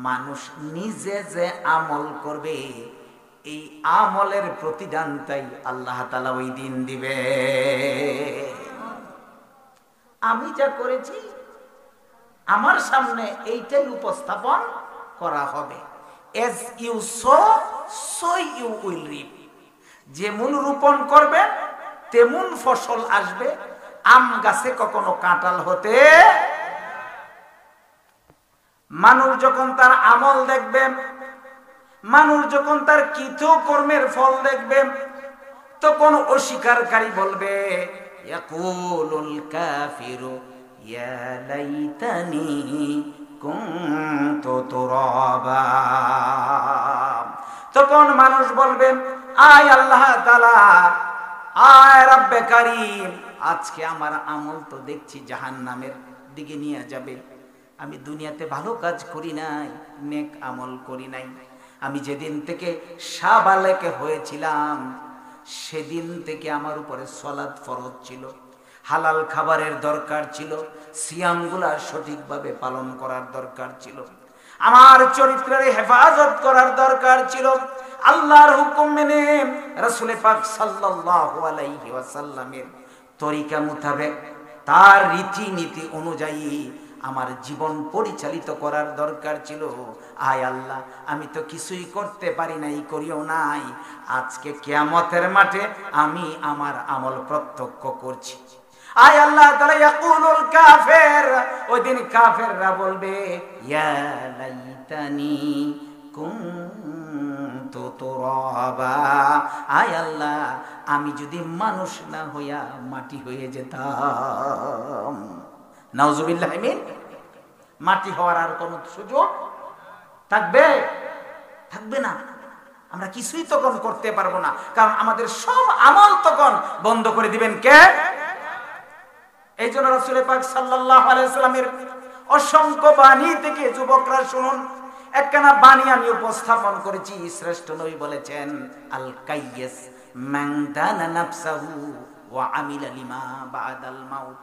মানুষ নিজে যে আমল করবে এই আমলের প্রতিদানটাই আল্লাহ তাআলা ওই দিন দিবে। আমি যা করেছি আমার সামনে এইটাই উপস্থাপন করা হবে। as you sow so you will reap। যেমন রোপণ করবে তেমন ফসল আসবে। আম গাছে কখনো কাঁঠাল হতে, মানুষ যখন তার আমল দেখবে, মানুষ যখন তার কৃত কর্মের ফল দেখবে, তখন অস্বীকারী বলবে ইয়াকুলুল কাফিরু ইয়া লাইতানি কুনতু তুরাবা। তখন মানুষ বলবে আয় আল্লাহ তাআলা, আয় রব্বে কারীম, আজকে আমার আমল তো দেখছি জাহান্নামের দিকে নিয়ে যাবে। আমি দুনিয়াতে ভালো কাজ করি নাই, নেক আমল করি নাই। আমি যেদিন থেকে সাবালেক হয়েছিলাম সেদিন থেকে আমার উপরে সালাত ফরজ ছিল, হালাল খাবারের দরকার ছিল, সিয়ামগুলা সঠিকভাবে পালন করার দরকার ছিল, আমার চরিত্রের হেফাজত করার দরকার ছিল। আল্লাহর হুকুম মেনে রাসূল পাক সাল্লাল্লাহু আলাইহি ওয়াসাল্লামের তরিকা মোতাবেক তার রীতিনীতি অনুযায়ী আমার জীবন পরিচালিত করার দরকার ছিল। আয় আল্লাহ, আমি তো কিছুই করতে পারি নাই, করিও নাই। আজকে কিয়ামতের মাঠে আমি আমার আমল প্রত্যক্ষ করছি। আয় আল্লাহ তাআলা ইয়াকুলুল কাফির, ওই দিন কাফেররা বলবে ইয়া লাইতানি কুনতু তুরাবা। আয় আল্লাহ, আমি যদি মানুষ না হইয়া মাটি হয়ে যেতাম। নাউজুবিল্লাহ মিন। মাটি হওয়ার আর কোন সুযোগ থাকবে? থাকবে না। আমরা কিছুই তখন করতে পারবো না, কারণ আমাদের সব আমল তখন বন্ধ করে দিবেন কে? এই জন্য রাসূল পাক সাল্লাল্লাহু আলাইহি ওয়াসাল্লামের অসংখ্য বাণী থেকে যুবকরা শুনুন, একখানা বাণী আমি উপস্থাপন করেছি। শ্রেষ্ঠ নবী বলেছেন আল কাইয়্যিস মান দানা নাফসাহু ওয়া আমিলা লিমা বাদাল মাউত।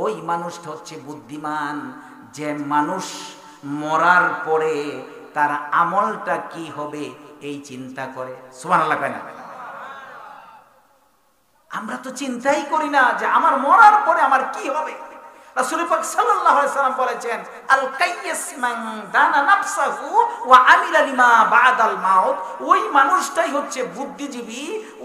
ওই মানুষটা হচ্ছে বুদ্ধিমান যে মানুষ মরার পরে তার আমলটা কি হবে এই চিন্তা করে। সুবহানাল্লাহ কয় না? আমরা তো চিন্তাই করি না যে আমার মরার পরে আমার কি হবে। রাসূল পাক সাল্লাল্লাহু আলাইহি ওয়াসাল্লাম বলেছেন আল কাইয়্যিস মান দানা নাফসাহু ওয়া আমিলা লিমা বাদাল মাউত। ওই মানুষটাই হচ্ছে বুদ্ধিজীবী,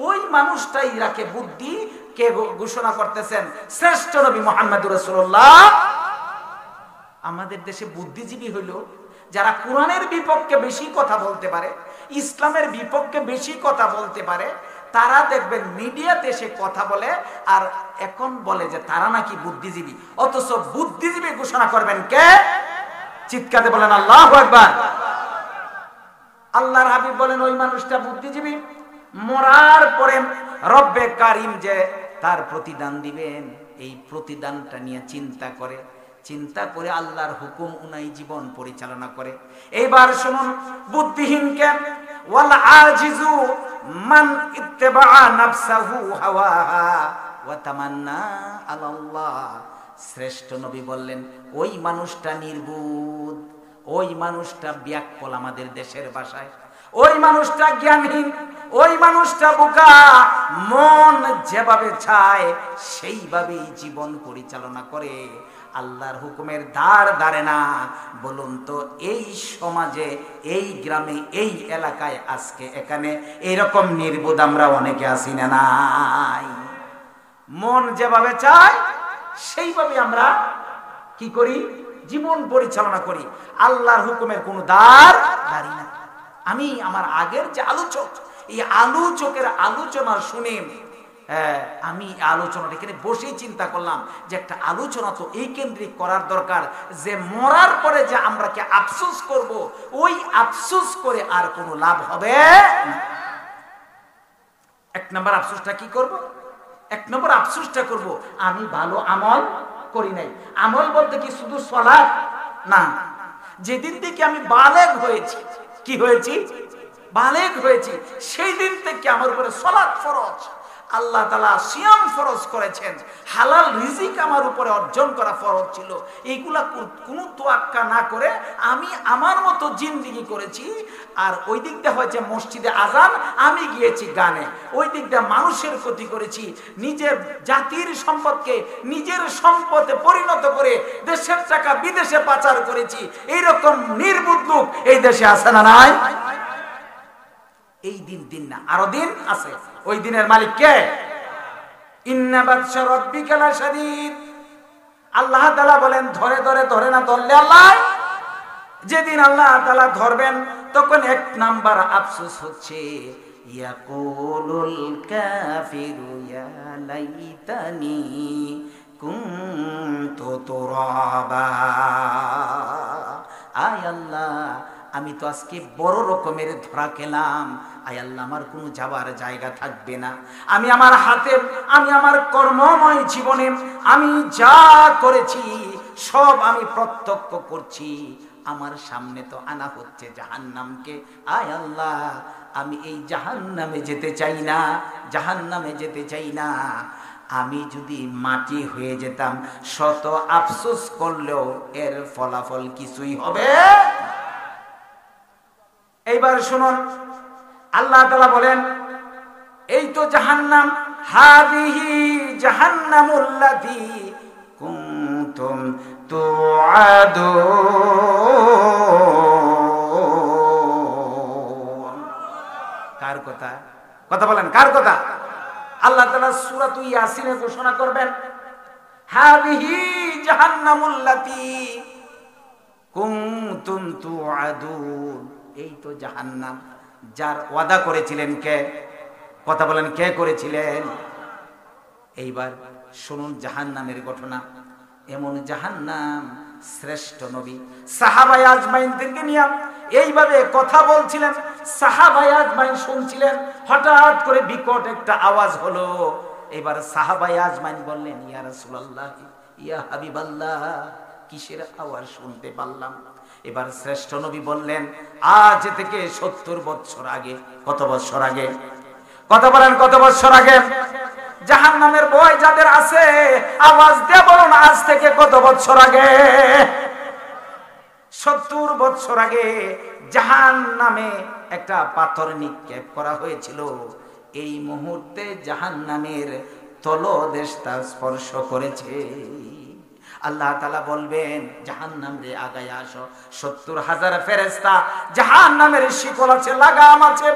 ওই মানুষটাই রাখে বুদ্ধি। কে ঘোষণা করতেছেন? শ্রেষ্ঠ নবী মুহাম্মদুর রাসূলুল্লাহ। আমাদের দেশে বুদ্ধিজীবী হইল যারা কোরআনের বিপক্ষে বেশি কথা বলতে পারে, ইসলামের বিপক্ষে বেশি কথা বলতে পারে। তারা দেখবেন মিডিয়াতে এসে কথা বলে আর এখন বলে যে তারা নাকি বুদ্ধিজীবী, অথচ বুদ্ধিজীবী ঘোষণা করবেন কে? চিৎকারে বলেন আল্লাহু আকবার। আল্লাহর হাবিব বলেন ওই মানুষটা বুদ্ধিজীবী। মরার পরে রব্বে কারীম যে তার প্রতিদান দিবেন, এই প্রতিদানটা নিয়ে চিন্তা করে, চিন্তা করে আল্লাহর হুকুম অনুযায়ী জীবন পরিচালনা করে। এইবার শুনুন বুদ্ধিহীনকে, ওয়াল আজিজু মান ইত্তাবা নাফসাহু হাওয়াহা ওয়া তামান্না আলাল্লাহ। শ্রেষ্ঠ নবী বললেন ওই মানুষটা নির্বুধ, ওই মানুষটা ব্যাককল আমাদের দেশের ভাষায়, ওই মানুষটা জ্ঞানহীন, ওই মানুষটা বোকা। মন যেভাবে চায় সেইভাবেই জীবন পরিচালনা করে, আল্লাহর হুকুমের ধার ধারে না। বলুন তো এই সমাজে, এই গ্রামে, এই এলাকায় আজকে এখানে এরকম নির্বোধ আমরা অনেকে আছি না নাই? মন যেভাবে চায় সেইভাবে আমরা কি করি? জীবন পরিচালনা করি। আল্লাহর হুকুমের কোনো ধার ধারি না। আমি আমার আগের যে আলোচক, এই আলোচকের আলোচনা শুনে আমি আলোচনাটা এখানে বসেই চিন্তা করলাম যে একটা আলোচনা তো এই কেন্দ্রিক করার দরকার, যে মরার পরে যে আমরা কি আফসোস করব, ওই আফসোস করে আর কোনো লাভ হবে না। এক নম্বর আফসোসটা কি করব? এক নম্বর আফসোসটা করব আমি ভালো আমল করি নাই। আমল বলতে কি শুধু সালাত না, যেদিন থেকে আমি বালেগ হয়েছি, কি হয়েছি? বালেগ হয়েছি, সেই দিন থেকে আমার উপরে সালাত ফরজ। আল্লাহ তাআলা সিয়াম ফরজ করেছেন, হালাল রিজিক আমার উপরে অর্জন করা ফরজ ছিল। এইগুলা কোনো তোয়াক্কা না করে আমি আমার মতো জিন্দেগি করেছি। আর ওই দিক দিয়ে হয়েছে মসজিদে আজান, আমি গিয়েছি গানে। ওই দিক দিয়ে মানুষের ক্ষতি করেছি, নিজের জাতির সম্পদকে নিজের সম্পদে পরিণত করে দেশের টাকা বিদেশে পাচার করেছি। এইরকম নির্বুদ্ধ লোক এই দেশে আছে না নাই? এই দিন না, আরো দিন আছে। ওই দিনের মালিক কে? ইন্না বাতশা রাব্বিকা লাশাদীদ। আল্লাহ তাআলা বলেন ধরে না ধরলে আল্লাহ, যেদিন আল্লাহ তাআলা ধরবেন তখন এক নাম্বার আফসোস হচ্ছে, ইয়াকুলুল কাফিরু ইয়া লাইতানি কুনতু তুরাবা। আয় আল্লাহ, আমি তো আজকে বড় রকমের ধরা খেলাম। আয় আল্লাহ, আমার কোনো যাবার জায়গা থাকবে না। আমি আমার হাতে, আমি আমার কর্মময় জীবনে আমি যা করেছি সব আমি প্রত্যক্ষ করছি। আমার সামনে তো আনা হচ্ছে জাহান্নামকে। আয় আল্লাহ, আমি এই জাহান্নামে যেতে চাই না, জাহান্নামে যেতে চাই না। আমি যদি মাটি হয়ে যেতাম, শত আফসোস করলেও এর ফলাফল কিছুই হবে। এইবার শুনুন, আল্লাহ তাআলা বলেন এই তো জাহান্নাম, হাদিহি জাহান্নামুল্লাতী কুনতুম তুআদুন। কার কথা? কথা বলেন, কার কথা? আল্লাহ তাআলা সূরাত ইয়াসিনে ঘোষণা করবেন, হাদিহি জাহান্নামুল্লাতী কুনতুম তুআদুন। এই তো জাহান্নাম, যার ওয়াদা করেছিলেন কে? কথা বলেন, কে করেছিলেন? এইবার শুনুন জাহান্নামের ঘটনা। এমন জাহান্নাম, শ্রেষ্ঠ নবী সাহাবায়ে আজমাইনদেরকে নিয়ে এইভাবে কথা বলছিলেন, সাহাবায়ে আজমাইন শুনছিলেন। হঠাৎ করে বিকট একটা আওয়াজ হলো। এবার সাহাবায়ে আজমাইন বললেন, ইয়া রাসূলুল্লাহ, ইয়া হাবিবাল্লাহ, কিসের আওয়াজ শুনতে পারলাম? এবার শ্রেষ্ঠ নবী বললেন, আজ থেকে 70 বছর আগে। কত বছর আগে? কথা বলেন, কত বছর আগে? জাহান্নামের ভয় যাদের আছে আওয়াজ দিয়ে বলুন, আজ থেকে কত বছর আগে? 70 বছর আগে জাহান্নামে একটা পাথর নিক্ষেপ করা হয়েছিল। এই মুহূর্তে জাহান্নামের তলদেশটা স্পর্শ করেছে। আল্লাহ তাআলা বলবেন, জাহান্নাম রে আগায় আসো। 70,000 ফেরেশতা জাহান্নামের শিকল আছে, লাগাম আছে,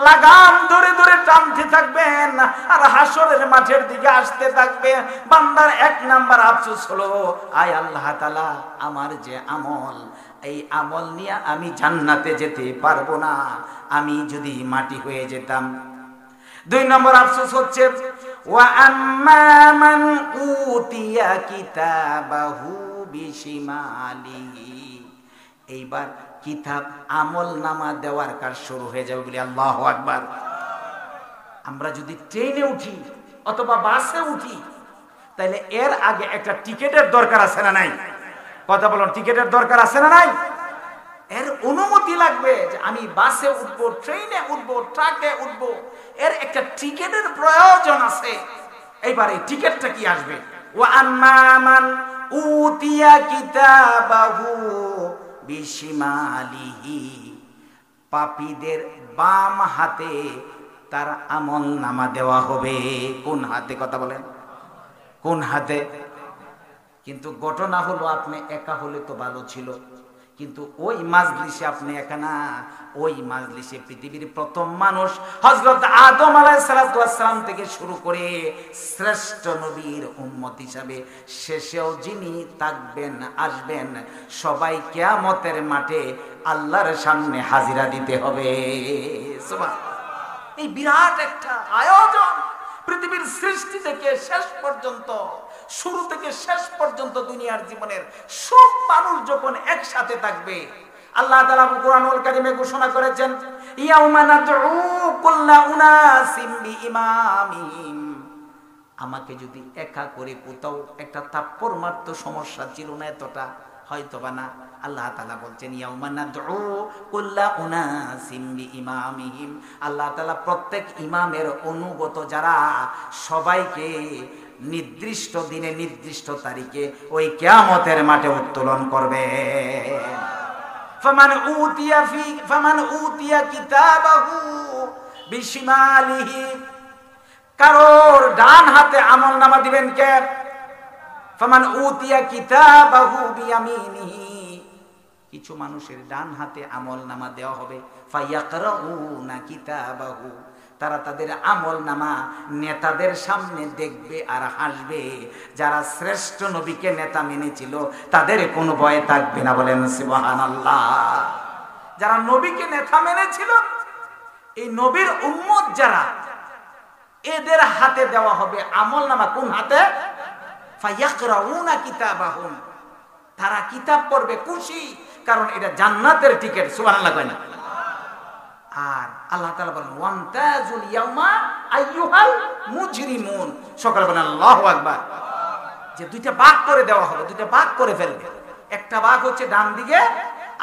লাগাম ধরে ধরে টানতে থাকবেন আর হাসরের মাঠের দিকে আসতে থাকবে। বান্দার এক নাম্বার আফসোস হলো, আয় আল্লাহ তাআলা, আমার যে আমল, এই আমল নিয়ে আমি জান্নাতে যেতে পারবো না, আমি যদি মাটি হয়ে যেতাম। 2 নম্বর আফসোস হচ্ছে, ওয়া আম্মা মান উতিয়া কিতাবাহু বিশিমালিহি। এইবার কিতাব আমল নামা দেওয়ার কাজ শুরু হয়ে যাবে বলি আল্লাহু আকবার। আমরা যদি ট্রেনে উঠি অথবা বাসে উঠি, তাহলে এর আগে একটা টিকেটের দরকার আছে না নাই? কথা বলুন, টিকেটের দরকার আছে না নাই? এর অনুমতি লাগবে যে আমি বাসে উঠবো, ট্রেনে উঠবো, ট্রাকে উঠবো, এর একটা টিকেটের প্রয়োজন আছে। এইবার এই টিকেটটা কি আসবে? ওয়া আম্মা মান উতিয়া কিতাবাহু বিশিমালিহি। পাপীদের বাম হাতে তার আমল নামা দেওয়া হবে। কোন হাতে? কথা বলেন, কোন হাতে? কিন্তু ঘটনা হলো, আপনি একা হলে তো ভালো ছিল, কিন্তু ওই মাজলিসে আপনি একা না। ওই মাজলিসে পৃথিবীর প্রথম মানুষ হযরত আদম আলাইহিস সালাতু ওয়াস সালাম থেকে শুরু করে শ্রেষ্ঠ নবীর উম্মত হিসাবে শেষেও যিনি থাকবেন, আসবেন, সবাই কিয়ামতের মাঠে আল্লাহর সামনে হাজিরা দিতে হবে। সুবহানাল্লাহ। এই বিরাট একটা আয়োজন, পৃথিবীর সৃষ্টি থেকে শেষ পর্যন্ত, শুরু থেকে শেষ পর্যন্ত দুনিয়ার জীবনের সব মানুষ যখন একসাথে থাকবে, আল্লাহ তাআলা কুরআনুল কারীমে ঘোষণা করেছেন, ইয়াউমা নাদউ কুল্লা উনাসিম বিইমামিহিম। আমাকে যদি একা করে কোথাও একটা থাপ্পড় মারতো সমস্যা ছিল না এতটা, হয়তোবা না। আল্লাহ তাআলা বলছেন ইয়াউমা নাদউ কুল্লা উনাসিম বিইমামিহিম, আল্লাহ তাআলা প্রত্যেক ইমামের অনুগত যারা সবাইকে নির্দিষ্ট দিনে নির্দিষ্ট তারিখে ওই কিয়ামতের মাঠে উত্তোলন করবে। ফামান উতিয়া কিতাবাহু বিশিমালিহি, কারোর ডান হাতে আমলনামা দিবেন কে? ফামান উতিয়া কিতাবাহু বিয়ামিনিহি, কিছু মানুষের ডান হাতে আমলনামা দেওয়া হবে। ফায়াকরাউনা কিতাবাহু, তারা তাদের আমলনামা নেতাদের সামনে দেখবে আর হাসবে। যারা শ্রেষ্ঠ নবীকে নেতা মেনেছিল তাদের কোনো ভয় থাকবে না, বলেন সুবহানাল্লাহ। যারা নবীকে নেতা মেনেছিল, এই নবীর উম্মত যারা, এদের হাতে দেওয়া হবে আমলনামা। কোন হাতে? ফায়াকরাউনা কিতাবাহুম, তারা কিতাব পড়বে খুশি, কারণ এটা জান্নাতের টিকিট। সুবহানাল্লাহ কয় না? আর আল্লাহ তাআলা বলেন ওয়ামতাজুল ইয়াউমা আইয়ুহাল মুজরিমুন, সকলে বলেন আল্লাহু আকবার। যে দুইটা ভাগ করে দেওয়া হবে, দুইটা ভাগ করে ফেলবে। একটা ভাগ হচ্ছে ডান দিকে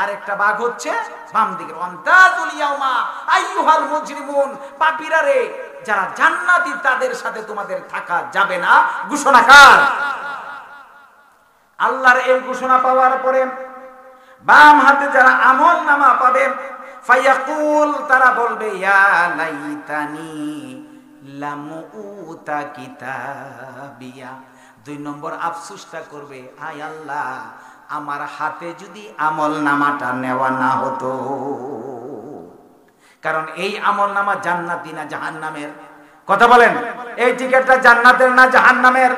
আর একটা ভাগ হচ্ছে বাম দিকে। ওয়ামতাজুল ইয়াউমা আইয়ুহাল মুজরিমুন, পাপীরা রে, যারা জান্নাতি তাদের সাথে তোমাদের থাকা যাবে না। ঘোষণা কার? আল্লাহর এই ঘোষণা পাওয়ার পরে বাম হাতে যারা আমলনামা পাবে, ফায়াকুল, তারা বলবে ইয়া লাইতানি লাম উতা কিতাবিয়া। 2 নম্বর আফসোসটা করবে, আয় আল্লাহ, আমার হাতে যদি আমলনামাটা নেওয়া না হতো। কারণ এই আমলনামা জান্নাতি না জাহান্নামের? কথা বলেন, এই টিকেটটা জান্নাতের না জাহান্নামের?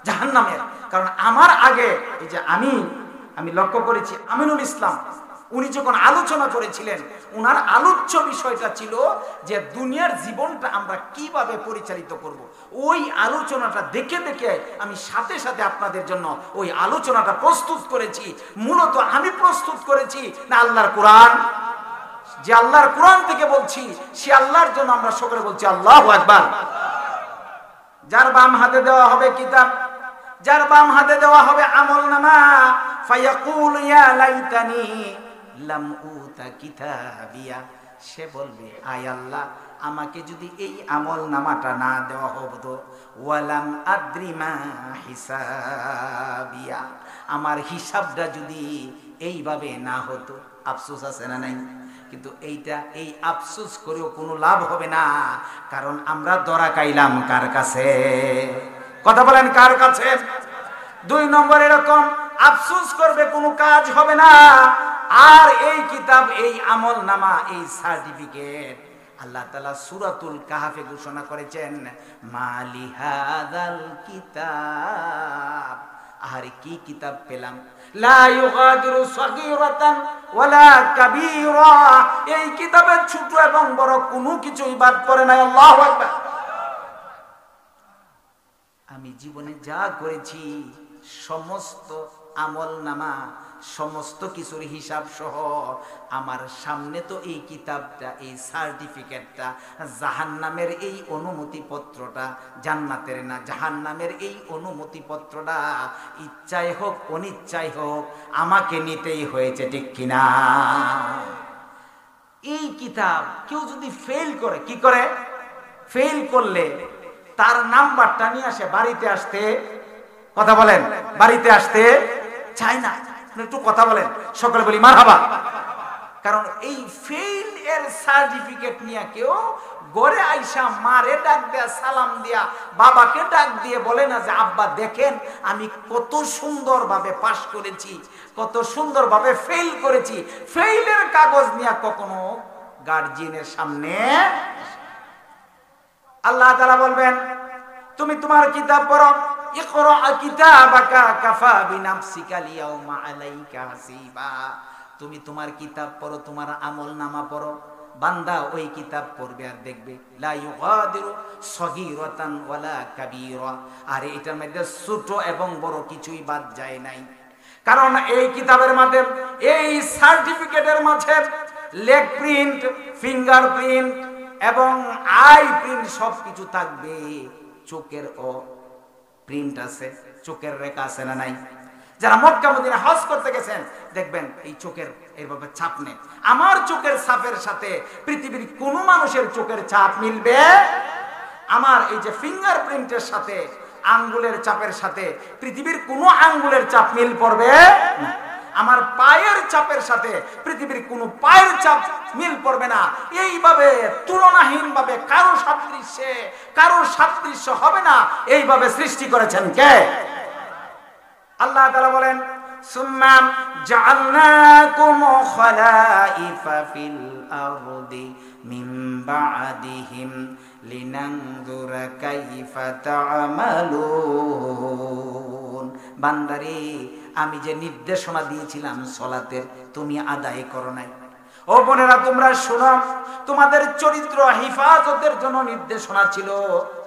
জাহান্নামের। কারণ আমার আগে এই যে আমি লক্ষ্য করেছি, আমিনুল ইসলাম উনি যখন আলোচনা করেছিলেন, উনার আলোচ্য বিষয়টা ছিল যে দুনিয়ার জীবনটা আমরা কিভাবে পরিচালিত করব। ওই আলোচনাটা দেখে দেখে আমি সাথে সাথে আপনাদের জন্য ওই আলোচনাটা প্রস্তুত করেছি। মূলত আমি প্রস্তুত করেছি না আল্লাহর কোরআন? যে আল্লাহর কোরআন থেকে বলছি, সে আল্লাহর জন্য আমরা সকলে বলছি আল্লাহু আকবার। যার বাম হাতে দেওয়া হবে কিতাব, যার বাম হাতে দেওয়া হবে আমলনামা, ফায়াকুল ইয়া লাইতানি লাম উতা কিতাবিয়া, সে বলবে আয় আল্লাহ, আমাকে যদি এই আমলনামাটা না দেওয়া হতো, ওয়ালাম আদ্রি মা হিসাবিয়া, আমার হিসাবটা যদি এইভাবে না হতো। আফসোস আছে না নাই? কিন্তু এই আফসোস করেও কোনো লাভ হবে না, কারণ আমরা ধরা খাইলাম কার কাছে? কথা বলেন, কার কাছে? 2 নম্বর এরকম আফসোস করবে, কোনো কাজ হবে না। আর এই কিতাব, এই আমলনামা, এই সার্টিফিকেট আল্লাহ তাআলা সূরাতুল কাহফে ঘোষণা করেছেন, মালি হাযাল কিতাব, আরে কি কিতাব পেলাম, লা ইউগাদিরু সাগীরাতান ওয়ালা কাবীরা, এই কিতাবের ছোট এবং বড় কোনো কিছুই বাদ পড়ে নাই। আল্লাহু আকবার। আমি জীবনে যা করেছি সমস্ত আমলনামা, সমস্ত কিছুর হিসাব সহ আমার সামনে তো এই কিতাবটা, এই সার্টিফিকেটটা, জাহান্নামের এই অনুমতি পত্রটা, জান্নাতের না জাহান্নামের এই অনুমতি পত্রটা ইচ্ছায় হোক অনিচ্ছায় হোক আমাকে নিতেই হয়েছে, ঠিক কিনা? এই কিতাব কেউ যদি ফেল করে, কি করে? ফেল করলে তার নাম্বারটা নিয়ে আসে বাড়িতে আসতে, কথা বলেন, বাড়িতে আসতে চায় না। একটু কথা বলেন, সকলে বলি মারহাবা। কারণ এই ফেল এর সার্টিফিকেট নিয়ে কেউ ঘরে আইসা মারে ডাক দেয়া, সালাম দিয়া, বাবাকে ডাক দিয়ে বলে না যে আব্বা দেখেন আমি কত সুন্দরভাবে পাস করেছি, কত সুন্দরভাবে ফেল করেছি। ফেইলের কাগজ নিয়ে কখনো গার্জিয়ানের সামনে আল্লাহ তাআলা বলবেন তুমি তোমার কিতাব পড়ো, ইকরা কিতাবাকা কাফা বিনাফসিকা লিয়াউমা আলাইকা হাসিবা, তুমি তোমার কিতাব পড়ো, তোমার আমলনামা পড়ো। বান্দা ওই কিতাব পড়বে আর দেখবে লা ইউগাদিরু সগীরাতান ওয়ালা কাবীরা, আর এটার মধ্যে ছোট এবং বড় কিছুই বাদ যায় নাই। কারণ এই কিতাবের মধ্যে, এই সার্টিফিকেটের মাঝে লেগ প্রিন্ট, ফিঙ্গার প্রিন্ট এবং আই প্রিন্ট সবকিছু থাকবে। চোখের ও প্রিন্ট আছে, চোখের রেখা আছে না নাই? যারা মক্কা মদিনা হজ করতে গেছেন দেখবেন এই চোখের এইভাবে ছাপ নেই। আমার চোখের ছাপের সাথে পৃথিবীর কোন মানুষের চোখের ছাপ মিলবে? আমার এই যে ফিঙ্গারপ্রিন্টের সাথে আঙ্গুলের চাপের সাথে পৃথিবীর কোন আঙ্গুলের চাপ মিল পড়বে না। আমার পায়ের চাপের সাথে পৃথিবীর কোন পায়ের চাপ মিল পড়বে না। এইভাবে তুলনাহীন ভাবে কারো সাদৃশ্য হবে না, এইভাবে সৃষ্টি করেছেন কে? আল্লাহ তাআলা বলেন সুম্মা জাআলনাকুম খলাইফা ফিল আরদি মিন বা'দিহিম লিনানজুরা কাইফা তা'মালুন। বান্দারে, আমি যে নির্দেশনা দিয়েছিলাম সালাতের, তুমি আদায় করো নাই। ও বোনেরা, তোমরা শোনো, তোমাদের চরিত্র হিফাজতের জন্য নির্দেশনা ছিল।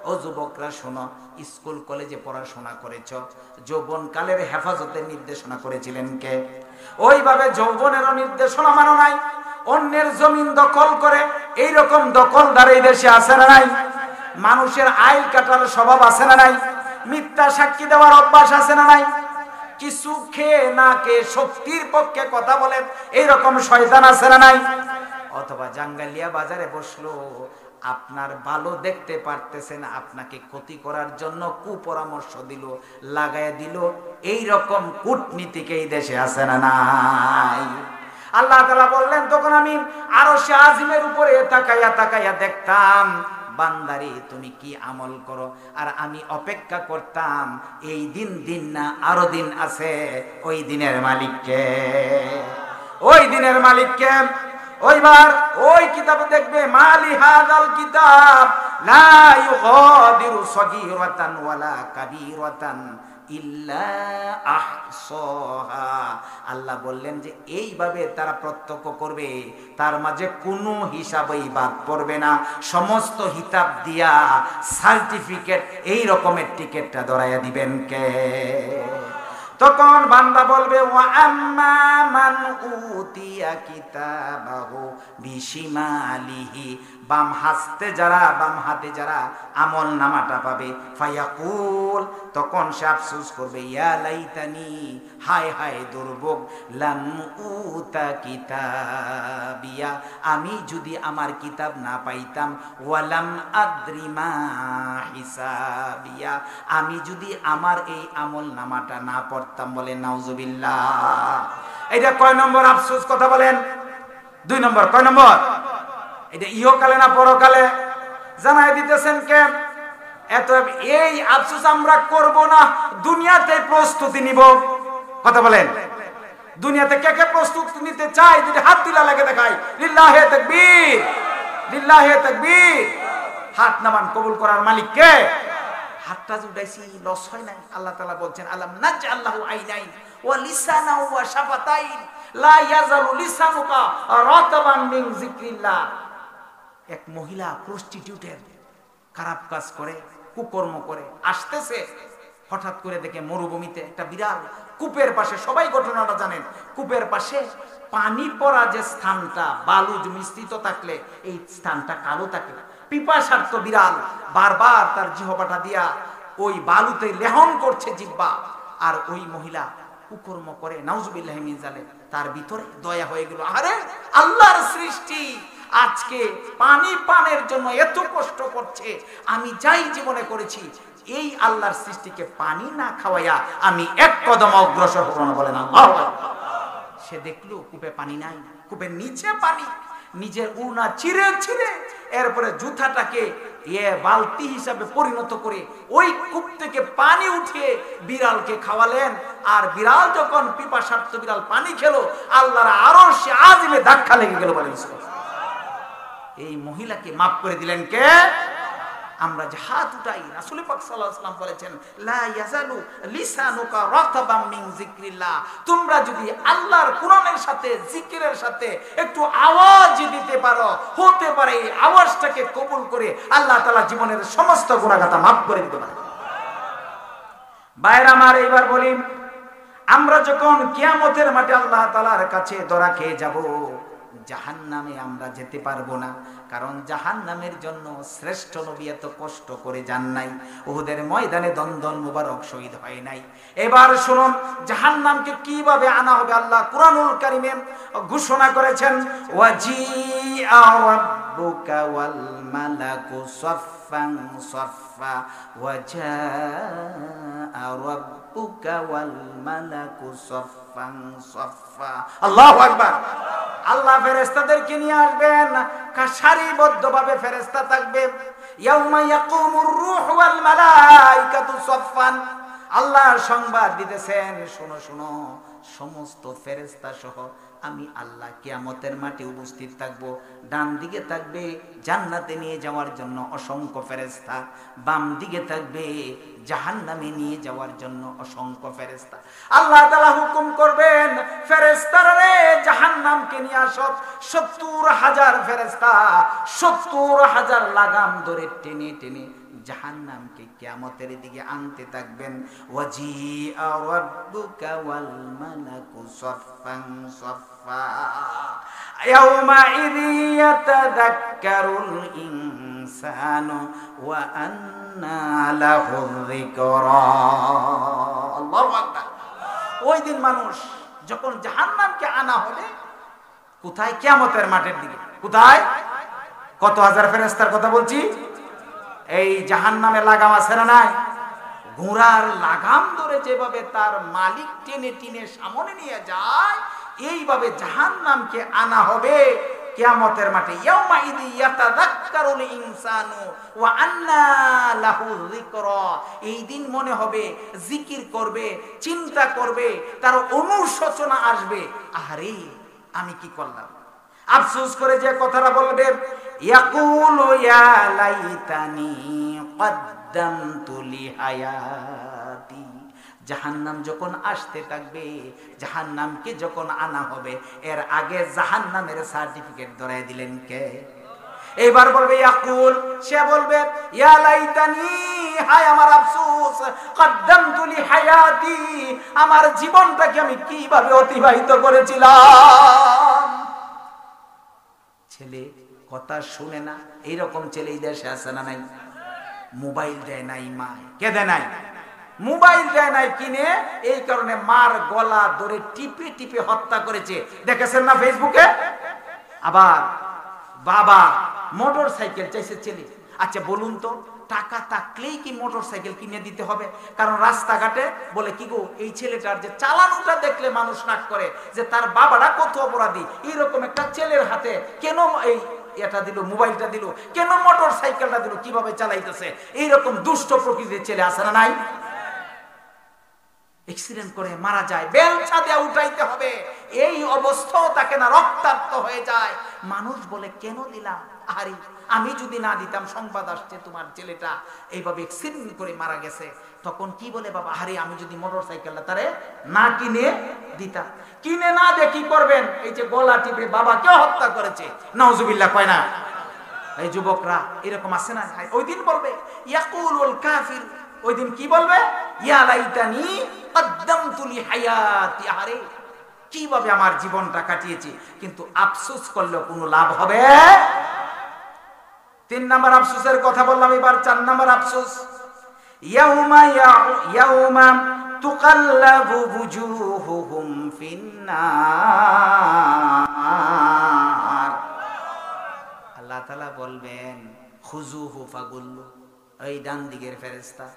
ও যুবকরা শোনো, স্কুল কলেজে পড়াশোনা করেছ, যৌবন কালের হেফাজতের নির্দেশনা করেছিলেন কে? ওইভাবে যৌবনেরও নির্দেশনা মানো নাই। অন্যের জমিন দখল করে এইরকম দখলদার এই দেশে আছে না নাই? মানুষের আইল কাটার স্বভাব আছে না নাই? মিথ্যা সাক্ষী দেওয়ার অভ্যাস আছে না নাই? কিছু খেয়ে না খেয়ে শক্তির পক্ষে কথা বলে এইরকম শয়তান আছে না নাই? অথবা জাঙ্গালিয়া বাজারে বসলো, আপনার ভালো দেখতে পারতেছেন, আপনাকে ক্ষতি করার জন্য কুপরামর্শ দিল, লাগায় দিল, এইরকম কূটনীতিক এই দেশে আছে না নাই? আল্লাহ তাআলা বললেন, তখন আমি আরশে আজিমের উপরে তাকাইয়া দেখতাম, বান্দারে তুমি কি আমল করো, আর আমি অপেক্ষা করতাম এই দিন না আরো দিন আছে, ওই দিনের মালিককে। ওই দিনের মালিককে ওইবার ওই কিতাবে দেখবে, মালি হাযাল কিতাব লা ইউগাদিরু সগীরাতান ওয়ালা কাবীরাতান ইল্লা আহসাহা। আল্লাহ বললেন যে এইভাবে তারা প্রত্যক্ষ করবে, তার মাঝে কোনো হিসাবই বাদ পড়বে না, সমস্ত হিসাব দিয়া সার্টিফিকেট এই রকমের টিকেটটা ধরাইয়া দিবেন কে? তখন বান্দা বলবে, ওয়া আম্মা মান উতিয়া কিতাবাহু বিশিমালিহি, বাম হাতে যারা আমল নামাটা পাবে, ফায়াকুল, তখন সে আফসোস করবে, ইয়া লাইতানি, হায় হায় দুর্ভোগ, লাম উতা কিতাবিয়া, আমি যদি আমার কিতাব না পাইতাম, ওয়ালাম আদ্রি মা হিসাবিয়া, আমি যদি আমার এই আমল নামাটা না পড়তাম। বলেন নাউজুবিল্লাহ। এটা কয় নম্বর আফসোস কথা বলেন? 2 নম্বর। কয় নম্বর? এটা ইহকালে না পরকালে? জানাই দিতেছেন কে? এত এই আফসোস আমরা করব না, দুনিয়াতে প্রস্তুতি নিব। কথা বলেন, দুনিয়াতে কে কে প্রস্তুতি নিতে চায়? যদি হাত তুলে লাগে দেখাই, লিল্লাহে তাকবীর, লিল্লাহে তাকবীর। হাত নামান, কবুল করার মালিক কে? হাতটা উঠাইছি, লস হয় নাই? আল্লাহ তাআলা বলছেন, আলাম নাজআল্লাহু আইনাইন ওয়া লিসানা ওয়া শাফাতাইন লা ইয়াজালু লিসানুকা রাতাবান মিন যিকরিল্লাহ। এক মহিলা প্রস্টিটিউটের খারাপ কাজ করে, কুকর্ম করে আসতেছে, হঠাৎ করে দেখে মরুভূমিতে একটা বিড়াল কূপের পাশে, সবাই ঘটনাটা জানেন, কূপের পাশে পানি পড়া যে স্থানটা বালু মিশ্রিত থাকলে এই স্থানটা কালো থাকে। পিপাসার্ত বিড়াল বারবার তার জিহ্বাটা দিয়া ওই বালুতে লেহন করছে জিহ্বা, আর ওই মহিলা কুকর্ম করে, নাউজুবিল্লাহি মিন যালিক। তার ভিতরে দয়া হয়ে গেল, আরে আল্লাহর সৃষ্টি আজকে পানি পানের জন্য এত কষ্ট করছে, আমি যাই জীবনে করেছি, এই আল্লাহর সৃষ্টিকে পানি না খাওয়াইয়া আমি এক কদম অগ্রসর হব না। বলেন আল্লাহু আকবার। সে দেখলো কূপে পানি নাই, কূপের নিচে পানি। নিজের উড়না চিরে এরপরে জুতাটাকে বালতি হিসাবে পরিণত করে ওই কূপ থেকে পানি উঠিয়ে বিড়ালকে খাওয়ালেন। আর বিড়াল যখন পিপাসার্ত বিড়াল পানি খেলো, আল্লাহর আরশে আজিমে ধাক্কা লেগে গেল। বলেন এই মহিলাকে মাফ করে দিলেন কে? আমরা যে হাত উঠাই, রাসূল পাক সাল্লাল্লাহু আলাইহি ওয়াসাল্লাম বলেছেন, লা ইয়াজালু লিসানুকা রাতাবাম মিন যিকরিল্লাহ। তোমরা যদি আল্লাহর কোরআনের সাথে জিকিরের সাথে একটু আওয়াজ দিতে পারো, হতে পারে এই আওয়াজটাকে কবুল করে আল্লাহ তাআলা জীবনের সমস্ত গুনাহগাতা মাফ করে দিতে পারে। ভাইরা আমার, এইবার বলি, আমরা যখন কিয়ামতের মাঠে আল্লাহ তাআলার কাছে ধরা খেয়ে যাব, জাহান্নামে আমরা যেতে পারবো না, কারণ জাহান্নামের জন্য শ্রেষ্ঠ নবী এত কষ্ট করে যান নাই, উহুদের ময়দানে দন্দন মুবারক শহীদ হয় নাই। এবার শুনুন জাহান্নামকে কিভাবে আনা হবে। আল্লাহ কুরআনুল কারীমে ঘোষণা করেছেন, ওয়াজিআ রাব্বুকা ওয়াল মালাকু সাফফান সাফফা ওয়াজাআ রাব্বুকা ওয়াল মালাকু সাফফান সাফফা। আল্লাহু আকবার। আল্লাহ ফেরেশতাদেরকে নিয়ে আসবেন, সারিবদ্ধভাবে ফেরেশতা থাকবে। ইয়াউমা ইয়াকুমুর রূহু ওয়াল মালাইকাতু সাফফান। আল্লাহ সংবাদ দিতেছেন, শোনো শোনো, সমস্ত ফেরেশতা সহ আমি আল্লাহ কিয়ামতের মাঠে উপস্থিত থাকব। ডান দিকে থাকবে জান্নাতে নিয়ে যাওয়ার জন্য অসংখ্য ফেরেশতা, বাম দিকে থাকবে জাহান্নামে নিয়ে যাওয়ার জন্য অসংখ্য ফেরেশতা। আল্লাহ তাআলা হুকুম করবেন, ফেরেশতারা রে জাহান্নামকে নিয়ে আসো। ৭০,০০০ ফেরেশতা ৭০,০০০ লাগাম ধরে টেনে টেনে জাহান্নামকে কিয়ামতের দিকে আনতে থাকবেন। ওয়াজিআ রাব্বুকা ওয়াল মালাকু সাফফান সাফফা ইয়াউমাইযি ইয়াতাযাক্কারুল ইনসানু ওয়া আন্না লাহুয যিকরা। আল্লাহু আকবার। ওই দিন মানুষ যখন জাহান্নামকে আনা হবে, কোথায়? কিয়ামতের মাঠের দিকে। কোথায়? কত হাজার ফেরেশতার কথা বলছি। এই জাহান্নামে লাগাম আছে না নাই? ঘোড়ার লাগাম ধরে যেভাবে তার মালিক টেনে টেনে সামনে নিয়ে যায়, এইভাবে জাহান্নামকে আনা হবে কিয়ামতের মাঠে। ইয়াউমাইযি ইয়াতাযাক্কারুল ইনসানু ওয়া আন্না লাহু যিকরা। এই দিন মনে হবে, জিকির করবে, চিন্তা করবে, তার অনুশোচনা আসবে, আরে আমি কি করলাম। আফসোস করে যে কথাটা বলবে, ইয়াকুলু ইয়া লাইতানি কদ্দামতু লিহায়াতি। জাহান্নাম যখন আসতে থাকবে, জাহান্নামকে যখন আনা হবে, এর আগে জাহান্নামের সার্টিফিকেট ধরায় দিলেন কে? এবার বলবে ইয়াকুল, সে বলবে ইয়া লাইতানি, হায় আমার আফসোস, কদ্দামতু লিহায়াতি, আমার জীবনটাকে আমি কিভাবে অতিবাহিত করেছিলাম। ছেলে কথা শুনে না, এইরকম ছেলে এই দেশে আছে না নাই? মোবাইল দেয় নাই মা, কে দেয় নাই? মোবাইল দেয় নাই কিনে, এই কারণে মার গলা ধরে টিপে টিপে হত্যা করেছে, দেখেছেন না ফেসবুকে। আবার বাবা মোটর সাইকেল চাইছে ছেলে। আচ্ছা বলুন তো, টাকা থাকলেই কি মোটর সাইকেল কিনে দিতে হবে? কারণ রাস্তাঘাটে বলে কি গো, এই ছেলেটার যে চালানোটা দেখলে মানুষ রাগ করে যে তার বাবারা কত অপরাধী, এইরকম একটা ছেলের হাতে কেন এই এটা দিল, মোবাইলটা দিল, কেন মোটর সাইকেলটা দিল, কিভাবে চালাইতেছে। এইরকম দুষ্ট প্রকৃতির ছেলে আছে না নাই? অ্যাক্সিডেন্ট করে মারা যায়, বেলচা দিয়ে উঠাইতে হবে, এই অবস্থাও তাকে না রক্তাক্ত হয়ে যায়। মানুষ বলে কেন দিলাম, আরে আমি যদি না দিতাম, সংবাদ আসছে তোমার ছেলেটা এইভাবে অ্যাক্সিডেন্ট করে মারা গেছে, তখন কি বলে বাবা, আরে আমি যদি মোটর সাইকেলটা তারে না কিনে দিতাম। কিনে না দিয়ে কি করবেন? এই যে গলা টিপে বাবাকেও হত্যা করেছে, নাউজুবিল্লাহ কয় না? এই যুবকরা এরকম আছে না? ওই দিন বলবে ইয়াকুলুল কাফির, ওই দিন কি বলবে? ইয়া লাইতানি কদ্দামতু লিহায়াতি, আরে কিভাবে আমার জীবনটা কাটিয়েছি। কিন্তু আফসোস করলে কোনো লাভ হবে? 3 নাম্বার আফসোসের কথা বললাম, এবার 4 নাম্বার আফসোস। ইয়াউমা তুকাল্লাবু বুজুহুহুম ফিন্নার। আল্লাহ তাআলা বলবেন, খুযুহু ফাগুল্লু, এই ডান দিকের ফেরেশতা,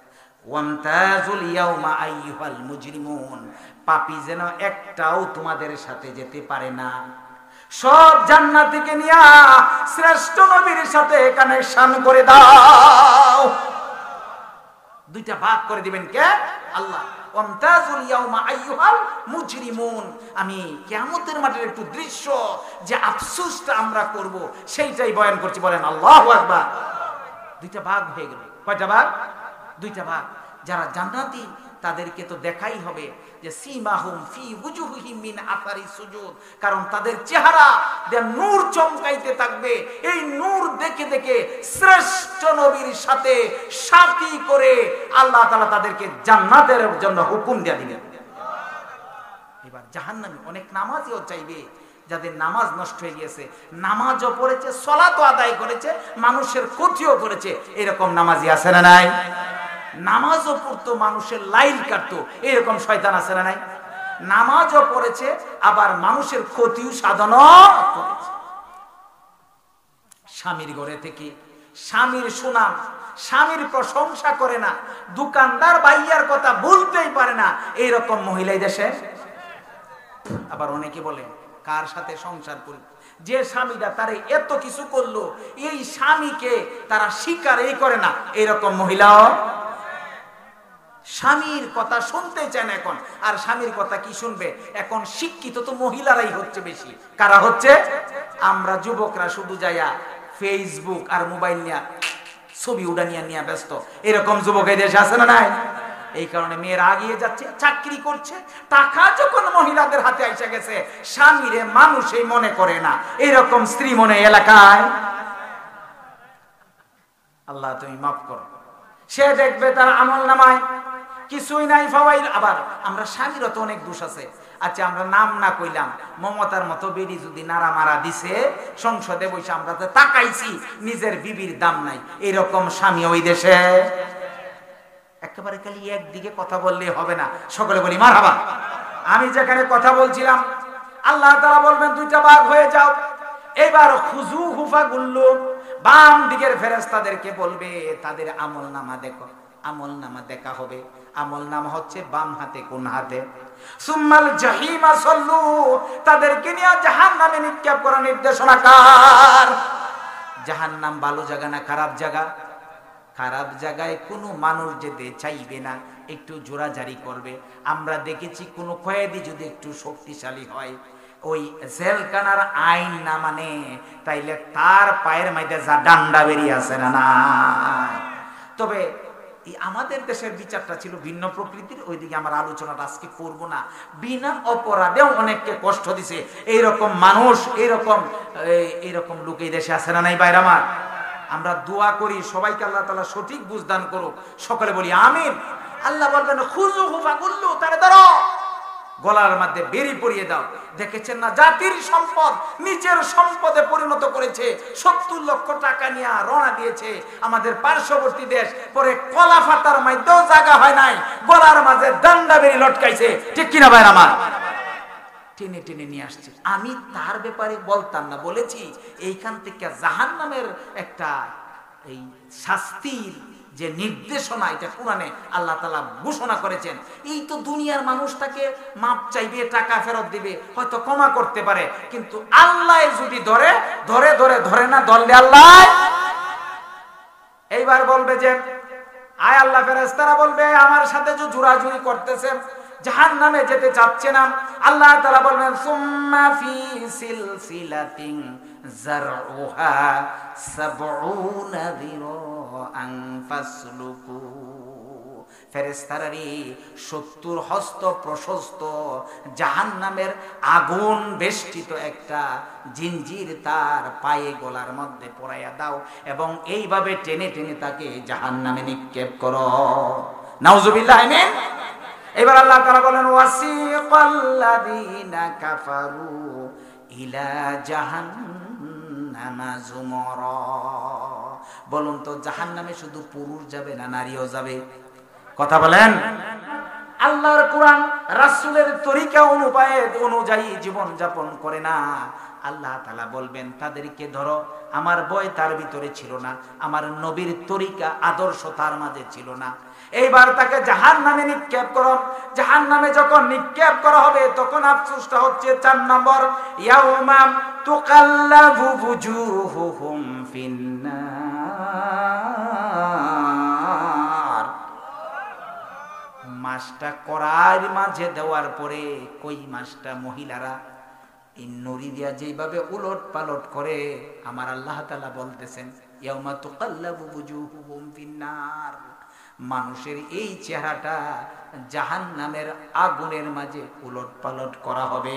ওয়ামতাজুল ইয়াউমা আইয়ুহাল মুজরিমুন, পাপী যেন একটাও তোমাদের সাথে যেতে পারে না। সব জান্নাতীকে নিয়া শ্রেষ্ঠ নবীর সাথে কানেকশন করে দাও। দুইটা ভাগ করে দিবেন কে? আল্লাহ। ওয়ামতাজুল ইয়াউমা আইয়ুহাল মুজরিমুন, আমি কিয়ামতের মাঠের একটু দৃশ্য যে আফসোসটা আমরা করব সেইটাই বয়ান করছি, বলেন আল্লাহু আকবার। দুইটা ভাগ হয়ে গেল। কয়টা ভাগ? দুইটা ভাগ। যারা জান্নাতি তাদেরকে তো দেখাই হবে যে সীমাহুম ফি উজুহিহিম মিন আসারি সুজুদ, কারণ তাদের চেহারা যে নূর চমকাইতে থাকবে, এই নূর দেখে দেখে শ্রেষ্ঠ নবীর সাথে সাথী করে আল্লাহ তাআলা তাদেরকে জান্নাতের জন্য হুকুম দিয়ে দিবেন। এবার জাহান্নামী অনেক নামাজিও চাইবে যাদের নামাজ নষ্ট হয়ে গিয়েছে, নামাজও পড়েছে, সালাতও আদায় করেছে, মানুষের ক্ষতিও করেছে, এরকম নামাজি আছে না নাই? নামাজও পড়তো, মানুষের লাইন কাটতো, এরকম শয়তান আছে না নাই? নামাজও পড়েছে, আবার মানুষের ক্ষতিও সাধনও করেছে। স্বামীর ঘরে থেকে স্বামীর সুনাম, স্বামীর প্রশংসা করে না, দোকানদার ভাইয়ার কথা বলতেই পারে না, এইরকম মহিলা দেশে। আবার অনেকে বলে কার সাথে সংসার করি, যে স্বামীটা তারে এত কিছু করলো, এই স্বামীকে তারা স্বীকারই করে না, এরকম মহিলাও। স্বামীর কথা শুনতে চায় না এখন, আর স্বামীর কথা কি শুনবে? এখন শিক্ষিত তো মহিলারাই হচ্ছে বেশি। কারা হচ্ছে? আমরা যুবকরা শুধু যাইয়া ফেসবুক আর মোবাইল নিয়ে ছবি উড়া নিয়ে ব্যস্ত, এরকম যুবক এই দেশে আছে না নাই? এই কারণে মেয়েরা আগিয়ে যাচ্ছে, চাকরি করছে, টাকা যখন মহিলাদের হাতে এসে গেছে, স্বামীরে মানুষই মনে করে না, এরকম স্ত্রী মনে এলাকায়। আল্লাহ তুমি মাফ করো। সে দেখবে তার আমল নামায় কিছুই নাই, ফাওয়াইল। আবার আমরা স্বামীরও তো অনেক দোষ আছে। আচ্ছা, আমরা নাম না কইলাম, মমতার মতো বেরি যদি নাড়া মারা দিছে সংসদে বসে, আমরা তো তাকাইছি, নিজের বিবির দাম নাই, এরকম স্বামী ওই দেশে। একেবারে খালি একদিকে কথা বললে হবে না, সকলে বলি মারহাবা। আমি যেখানে কথা বলছিলাম, আল্লাহ তাআলা বলবেন দুইটা ভাগ হয়ে যাও। এবার খুজু হুফা গুল্লু, বাম দিকের ফেরেশতাদেরকে বলবে তাদের আমল নামা দেখো। আমল নামা দেখা হবে, আমল নামা হচ্ছে বাম হাতে, কোন হাতে? সুম্মাল জাহিমা সাল্লু, তাদেরকে নিয়ে জাহান্নামে নিক্ষেপ করার নির্দেশনা কার? জাহান্নাম ভালো জায়গা না খারাপ জায়গা? খারাপ জায়গায় কোনো মানুষ যেতে চাইবে না, একটু জোরাজারি করবে। আমরা দেখেছি কোনো কয়েদি যদি একটু শক্তিশালী হয়, ওই জেলখানার আইন না মানে, তাইলে তার পায়ের মাইতে যা ডান্ডা বেরিয়ে আসে না না। তবে আমাদের দেশের বিচারটা ছিল ভিন্ন প্রকৃতির, ওইদিকে আমার আলোচনাটা আজকে করব না। বিনা অপরাধেও অনেককে কষ্ট দিছে, এইরকম মানুষ, এইরকম লোক এই দেশে আছে না নাই? বাইরে আমার, আমরা দোয়া করি সবাইকে আল্লাহ তাআলা সঠিক বুঝদান করুক, সকলে বলি আমিন। আল্লাহ বলবেন খুজু হুফা গুল্লু, তারে ধরো, গলার মধ্যে বেরি পরিয়ে দাও। দেখেছেন না, জাতির সম্পদ নিজের সম্পদে পরিণত করেছে, 70 লক্ষ টাকা নিয়ে রওনা দিয়েছে আমাদের পার্শ্ববর্তী দেশ, পরে কলা ফাতার মধ্যেও জায়গা হয় নাই, গলার মাঝে ডান্ডা বেরি লটকাইছে, ঠিক কিনা ভাই আমার? টেনে টেনে নিয়ে আসছে। আমি তার ব্যাপারে বলতাম না, বলেছি এইখান থেকে জাহান্নামের একটা এই শাস্তির যে নির্দেশনা, এটা কোরআনে আল্লাহ তাআলা ঘোষণা করেছেন। এই তো দুনিয়ার মানুষটাকে মাপ চাইবে, টাকা ফেরত দিবে, হয়তো ক্ষমা করতে পারে, কিন্তু আল্লাহ যদি ধরে ধরে ধরে ধরে না ধরলে আল্লাহ এইবার বলবে যে আয় আল্লাহ, ফেরেশতারা বলবে আমার সাথে যে জোরাজুরি করতেছে, জাহান্নামে যেতে চাচ্ছে না। আল্লাহ তাআলা বলবেন সুম্মা ফি সিলসিলাতিন যারউহা ৭০ যিরাআন ফাসলুকু। ফেরেশতারা ৭০ হস্ত প্রশস্ত জাহান্নামের আগুন বেষ্টিত একটা জিনজির তার পায়ে গলার মধ্যে পরাইয়া দাও, এবং এইভাবে টেনে টেনে তাকে জাহান্নামে নিক্ষেপ করো। নাউজুবিল্লাহ, আমিন। এবার আল্লাহ তাআলা বলেন ওয়াসিকাল্লাযীনা কাফারু ইলা জাহান্নামা যুমারা। বলুন তো, জাহান্নামে শুধু পুরুষ যাবে না নারীও যাবে? কথা বলেন। আল্লাহর কোরআন রাসূলের তরিকা অনুযায়ী জীবন যাপন করে না, আল্লাহ তাআলা বলবেন তাদেরকে ধরো। আমার ভয় তার ভিতরে ছিল না, আমার নবীর তরিকা আদর্শ তার মাঝে ছিল না, এইবার তাকে জাহান্নামে নিক্ষেপ করো। জাহান্নামে যখন নিক্ষেপ করা হবে, তখন আফসোসটা হচ্ছে 4 নম্বর, ইয়াউমা তুকাল্লাবু বুজুহুহুম ফিন্নার। মাসটা করার মাঝে দেওয়ার পরে কই মাসটা মহিলারা এই নড়ি দিয়া যেভাবে উলট পালট করে, আমার আল্লাহ তাআলা বলতেছেন ইয়াউমা তুকাল্লাবু বুজুহুহুম ফিন্নার। মানুষের এই চেহারাটা জাহান্নামের আগুনের মাঝে উলট পালট করা হবে।